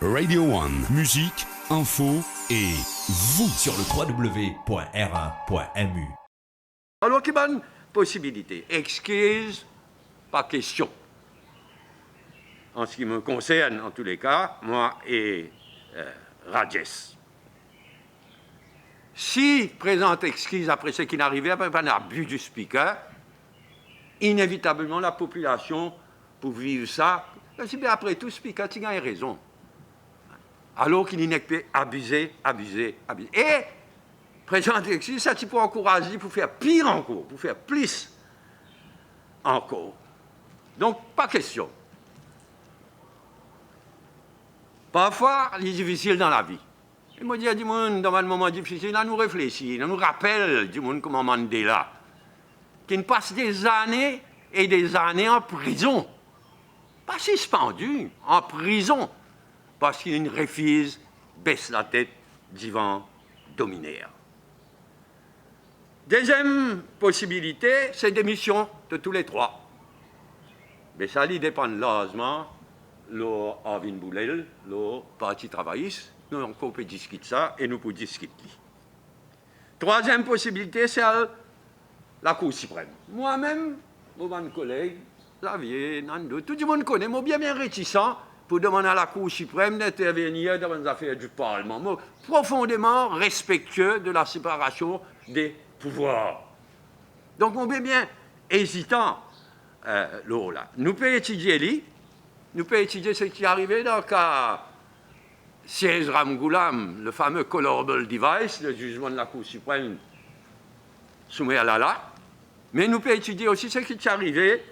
Radio One, musique, info et vous sur le www.r1.mu. Alors, qu'il y a une possibilité. Excuse, pas question. En ce qui me concerne, en tous les cas, moi et Rajes. Si présente excuse après ce qui est arrivé, après un abus du speaker, inévitablement la population, pour vivre ça, après tout, le speaker, tu as raison. Alors qu'il n'est pas abusé. Et présente excuse, ça tu peux encourager pour faire pire encore, pour faire plus encore. Donc, pas question. Parfois, il est difficile dans la vie. Et moi, je dis à du monde, dans un moment difficile, à nous réfléchir, à nous rappeler du monde comme Mandela, qui passe des années et des années en prison. Pas suspendu, en prison, parce qu'il refuse, baisse la tête, divan, dominaire. Deuxième possibilité, c'est démission de tous les trois. Mais ça dépend largement le Arvin Boulel, le Parti travailliste. Nous on peut discuter ça et nous pouvons discuter. Troisième possibilité, c'est la Cour suprême. Moi-même, mon collègue, Xavier, Nando, tout le monde connaît, moi bien réticent pour demander à la Cour suprême d'intervenir dans les affaires du Parlement. Moi, profondément respectueux de la séparation des pouvoirs. Donc, on est bien hésitant, là. Nous pouvons étudier ce qui est arrivé dans le cas Siège Ramgoulam, le fameux colorable device, le jugement de la Cour suprême soumis à l'ALA. Mais nous pouvons étudier aussi ce qui est arrivé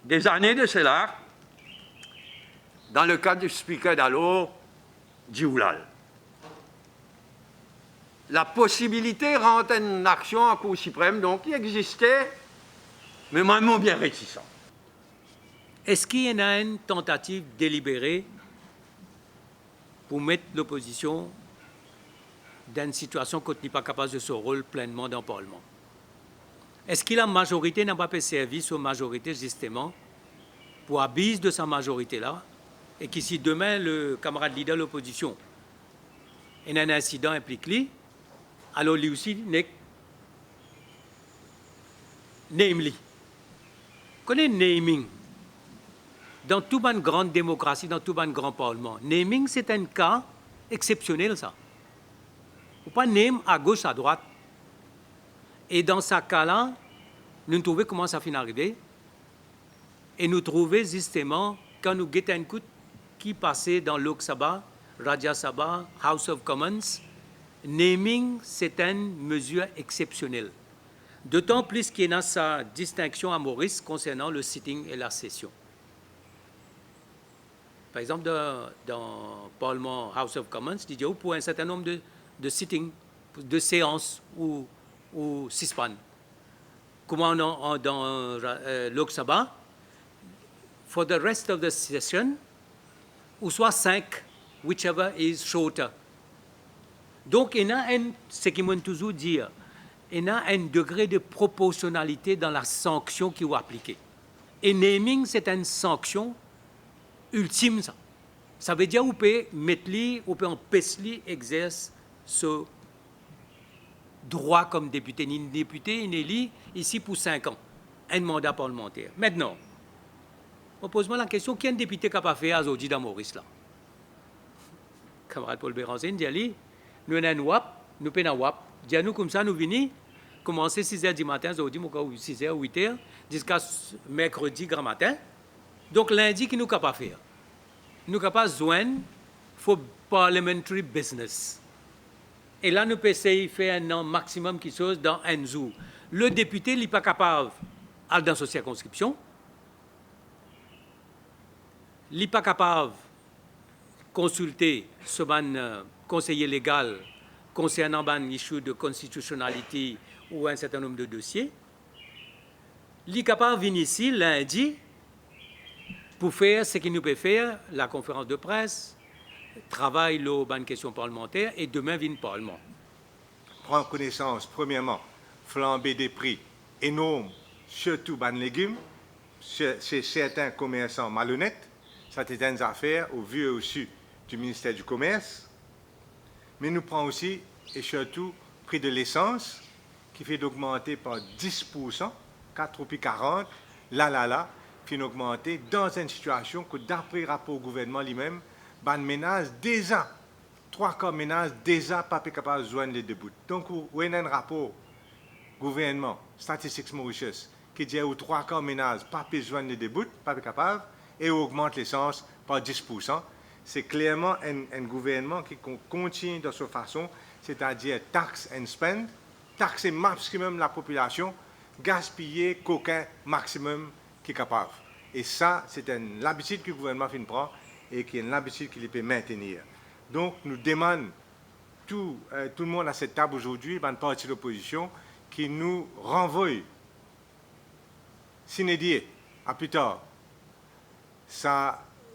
des années de cela dans le cas du speaker d'alors, Dioulal. La possibilité rentre en action en Cour suprême, donc il existait, mais vraiment bien réticent. Est-ce qu'il y en a une tentative délibérée pour mettre l'opposition dans une situation qu'on n'est pas capable de se rôle pleinement dans le Parlement? Est-ce que la majorité n'a pas fait service aux majorités justement pour abuser de sa majorité-là et que si demain le camarade leader de l'opposition a un incident implique lui, alors lui aussi n'est namely. Connaît naming? Dans toute une grande démocratie, dans tout un grand parlement, naming, c'est un cas exceptionnel, ça. Il ne faut pas name à gauche, à droite. Et dans ce cas-là, nous trouvons comment ça finit arriver. Et nous trouvons justement, quand nous guettons un coup qui passait dans Lok Sabha, Rajya Sabha, House of Commons, naming, c'est une mesure exceptionnelle. D'autant plus qu'il y a sa distinction à Maurice concernant le sitting et la session. Par exemple, dans le Parlement House of Commons, il y a pour un certain nombre de sittings, de séances ou sispan. Comment dans Lok Sabha, for the rest of the session, ou soit 5, whichever is shorter. Donc, il y a ce qui m'a toujours dit, il y a un degré de proportionnalité dans la sanction qui est appliquée. Et naming, c'est une sanction ultime, ça. Ça veut dire qu'on peut mettre lui, on peut empêcher exercer ce droit comme député. Ni député, il est élu ici pour 5 ans, un mandat parlementaire. Maintenant, on pose-moi la question, qui est un député capable de faire aujourd'hui dans Maurice là? Camarade Paul Béranger, il dit, nous avons un WAP, nous avons un WAP. Dis-nous comme ça, nous venons, commencer 6h du matin, aujourd'hui, 6h, 8h, jusqu'à mercredi grand matin. Donc lundi, qui nous capable de faire? Nous capable de joindre pour parliamentary business. Et là, nous pouvons essayer de faire un maximum qui chose dans un jour. Le député n'est pas capable d'aller dans sa circonscription. Il n'est pas capable de consulter ce conseiller légal concernant un issue de constitutionnalité ou un certain nombre de dossiers. Il est capable de venir ici lundi pour faire ce qu'il nous peut faire, la conférence de presse, travail la question parlementaire et demain vient le Parlement. Prendre connaissance, premièrement, flambée des prix énormes, surtout dans les légumes, chez certains commerçants malhonnêtes. Ça, c'est une affaire au vu et au su du ministère du Commerce, mais nous prenons aussi, et surtout, le prix de l'essence, qui fait d'augmenter par 10%, 4,40 €, là, fait d'augmenter dans une situation que, d'après le rapport au gouvernement lui-même, les ménages déjà, 3/4 ménages déjà pas capables de joindre les deux bouts. Donc, il y a un rapport gouvernement, Statistics Mauritius, qui dit aux 3/4 ménages pas pu joindre les deux bouts, pas capable, et augmente l'essence par 10%. C'est clairement un gouvernement qui continue de cette façon, c'est-à-dire tax and spend, taxer maximum la population, gaspiller coquin maximum qui est capable. Et ça, c'est l'habitude que le gouvernement prend et qui est l'habitude qu'il peut maintenir. Donc, nous demandons tout le monde à cette table aujourd'hui, une partie de l'opposition, qui nous renvoie, sine à plus tard,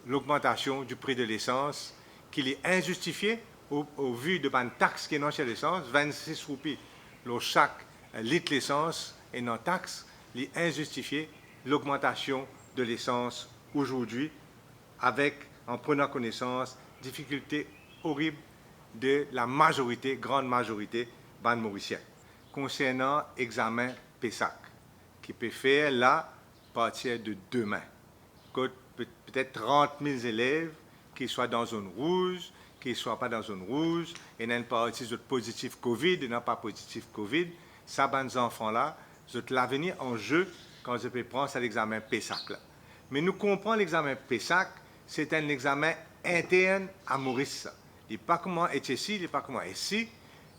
l'augmentation du prix de l'essence, qui est injustifiée au vu de la taxe qui est non chez l'essence, 26 roupies chaque litre d'essence et non taxe, il est injustifié l'augmentation de l'essence aujourd'hui, en prenant connaissance difficultés horribles de la majorité, grande majorité, des Mauriciens. Concernant l'examen PESAC, qui peut faire là, à partir de demain. Peut-être 30 000 élèves qui soient dans zone rouge, qui ne soient pas dans zone rouge, et n'ont pas de positif COVID, et n'ont pas positif COVID. Ça, ces enfants-là, c'est l'avenir en jeu quand je peux prendre cet examen PESAC. Là. Mais nous comprenons l'examen PESAC, c'est un examen interne à Maurice. Il n'est pas comme HSI, il n'est pas comme SI.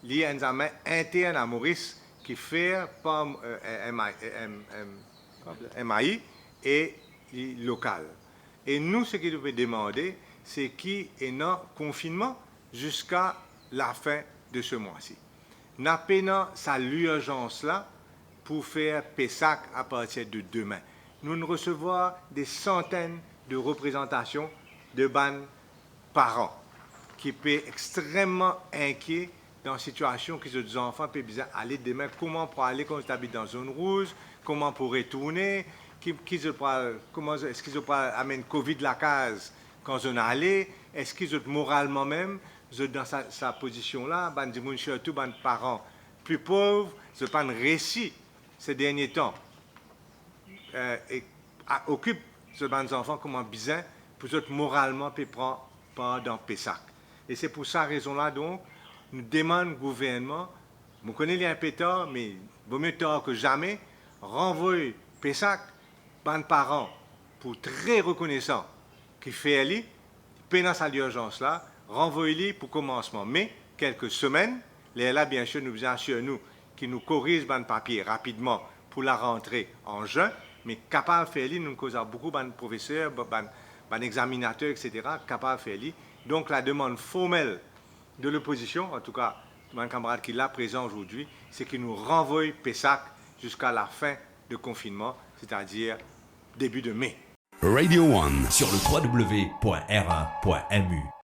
Il y a un examen interne à Maurice qui fait par MAI et local. Et nous, ce qu'il devait demander, c'est qui est en confinement jusqu'à la fin de ce mois-ci. Nous avons l'urgence là pour faire PESAC à partir de demain. Nous recevons des centaines de représentations de parents qui sont extrêmement inquiets dans une situation que les enfants peuvent aller demain. Comment pour aller quand ils habitent dans une zone rouge? Comment pour retourner? Comment est-ce qu'ils amènent Covid la case quand ils allent? Est-ce qu'ils sont moralement même dans sa position-là? Surtout les parents plus pauvres, ce n'est pas un récit ces derniers temps. Occupe ces enfants comme un bizarre pour être moralement prendre part dans PESAC. Et c'est pour cette raison-là, donc, nous demandons au gouvernement, vous connaissez un peu tard, mais vaut mieux tard que jamais, renvoyer PESAC, les parents, pour très reconnaissant, qui fait lui, pendant cette urgence-là, renvoyer pour commencement. Mais, quelques semaines, là, bien sûr, nous assurons nous qui nous corrige les papiers rapidement pour la rentrée en juin, mais capable de faire lui, nous causons beaucoup de professeurs, de examinateurs, etc., capable de faire lui. Donc, la demande formelle de l'opposition, en tout cas, mon camarade qui est là présent aujourd'hui, c'est qu'il nous renvoie PESAC jusqu'à la fin de confinement, c'est-à-dire début de mai. Radio One. Sur le www.r1.mu.